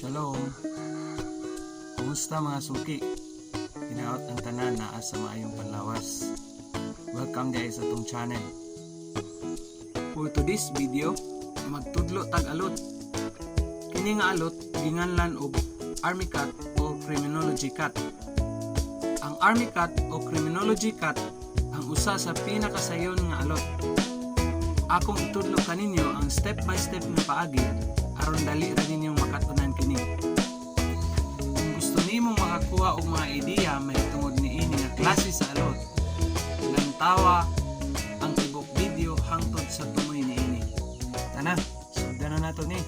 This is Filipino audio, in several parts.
Shalom. Kumusta mga suki? Hinaot ang tanan naa sa maayong panlawas. Welcome guys sa atong channel. For today's video, magtudlo tag alot. Kini nga alot ginganlan og army cat o criminology cat. Ang army cat o criminology cat ang usa sa pinakasayon nga alot. Akong itudlo kaninyo ang step by step nga paagi aron dali ra ninyong makatunan kini. Kung gusto nimong makakuha og mga ideya may tungod niini nga klase sa alot, lantawa ang tibok video hangtod sa tumoy niini. Tana, sugdan na nato ni.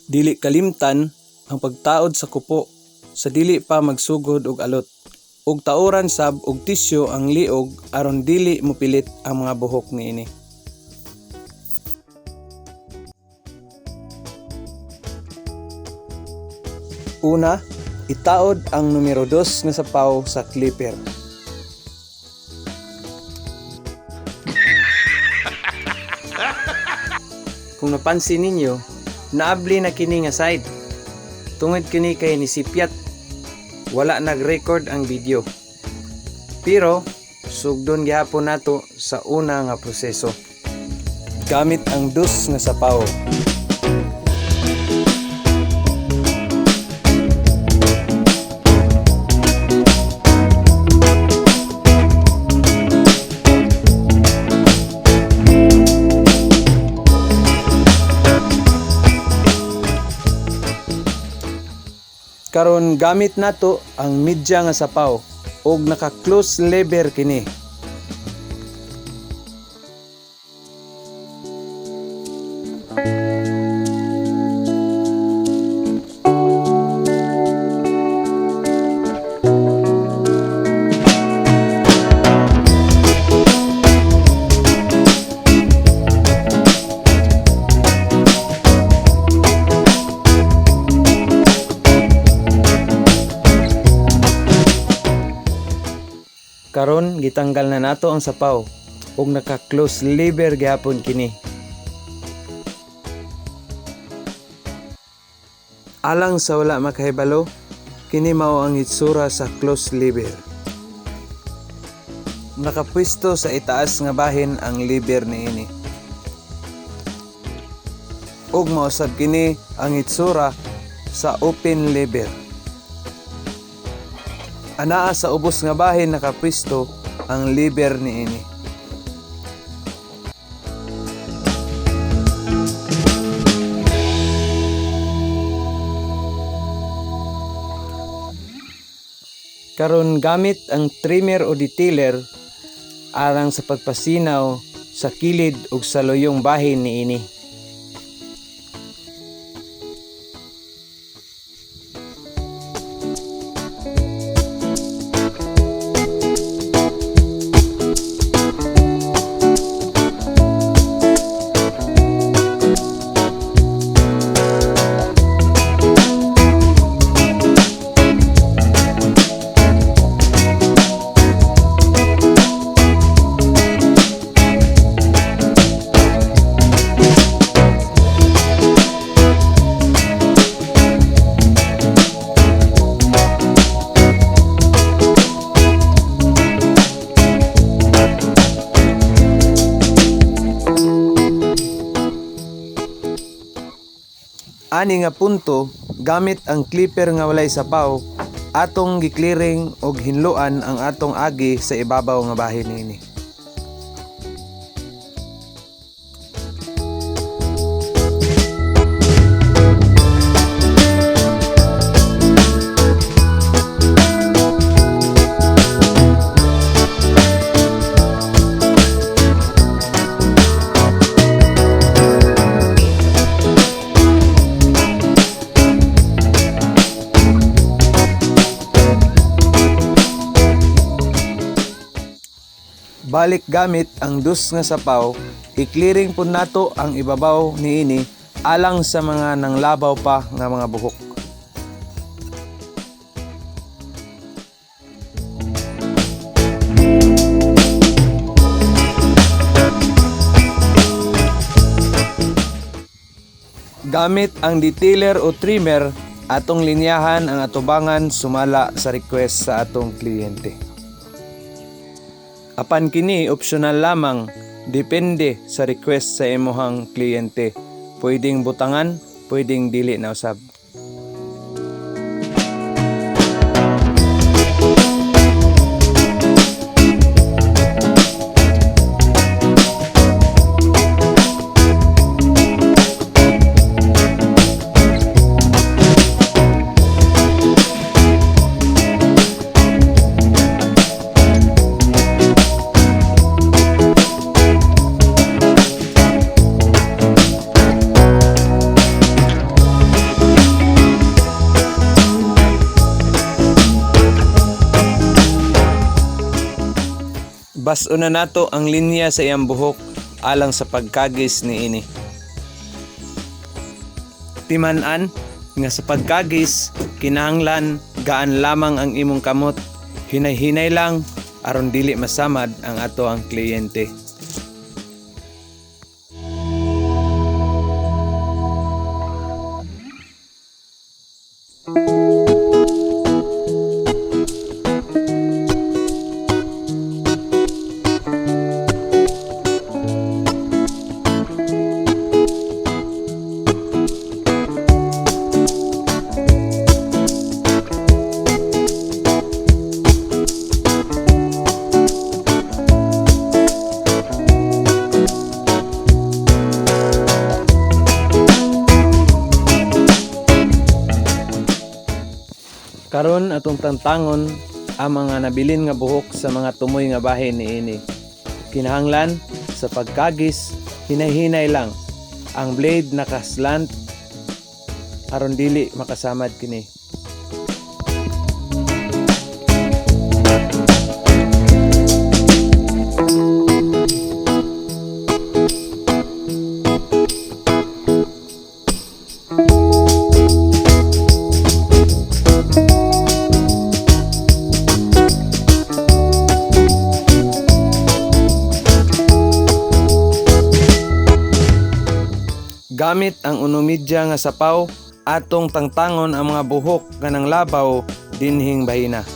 Dili kalimtan ang pagtaod sa kupo sa dili pa magsugod og alot, ug tauran sab og tisyo ang liog aron dili mopilit ang mga buhok niini. Una, itaod ang numero 2 nga sapaw sa clipper. Kung napansin ninyo, naabli na kini nga side. Tungod kini kay nisipyat, wala nag-record ang video. Pero sugdon gyapon nato sa una nga proseso. Gamit ang dus nga sapaw. Karon gamit nato ang media nga sapaw ug naka-close lever kini. Karon gitanggal na nato ang sapaw ug naka-close lever gyapon kini. Alang sa wala makahibalo, kini mao ang hitsura sa close lever. Nakapwesto sa itaas nga bahin ang lever niini. Ug mausab kini ang hitsura sa open lever. Anaa sa ubos nga bahin nakapwesto ang lever niini. Karon gamit ang trimmer o detailer alang sa pagpasinaw sa kilid ug sa loyong bahin niini. Ani nga punto, gamit ang clipper nga walay sapaw, atong gi-clearing og hinluan ang atong agi sa ibabaw nga bahin niini. Balik gamit ang dus nga sapaw, i-clearing po nato ang ibabaw niini alang sa mga nanglabaw pa nga mga buhok. Gamit ang detailer o trimmer, atong linyahan ang atubangan sumala sa request sa atong kliyente. Apan kini optional lamang, depende sa request sa imuhang kliyente. Pwedeng butangan, pwedeng dili na usab. Bas-o na nato ang linya sa iyang buhok alang sa pagkagis niini. Timan-an nga sa pagkagis, kinahanglan gaan lamang ang imong kamot, hinay-hinay lang aron dili masamad ang ato ang kliyente. Karon atong tantangon ang mga nabilin nga buhok sa mga tumoy nga bahin niini. Kinahanglan sa pagkagis, hinay-hinay lang. Ang blade nakaslant aron dili makasamad kini. Gamit ang unomidya nga sapaw, atong tangtangon ang mga buhok nga nang labaw dinhing bahina.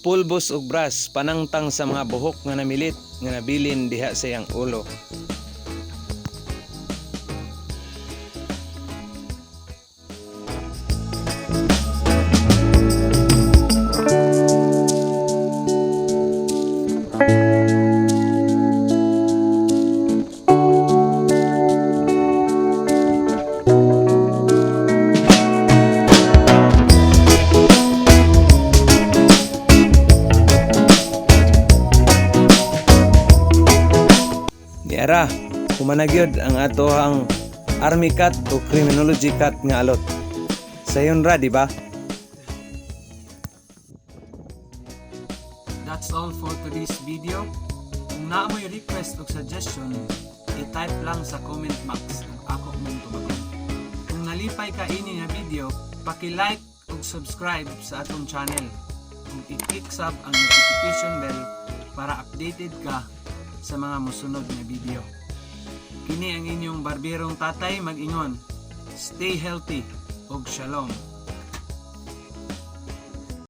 Pulbos ug brush panangtang sa mga buhok nga namilit nga nabilin diha sa iyang ulo. Ara, humanagyod ang atohang army cut o criminology cut nga alot. Sayon ra, di ba? That's all for today's video. Kung naa mo'y request o suggestion, i-type lang sa comment box kung ako mong tubagon. Kung nalipay ka ini nga video, paki-like o subscribe sa atong channel. Kung i-click sab ang notification bell para updated ka sa mga musunod na video. Kini ang inyong barberong tatay mag-ingon. Stay healthy ug shalom.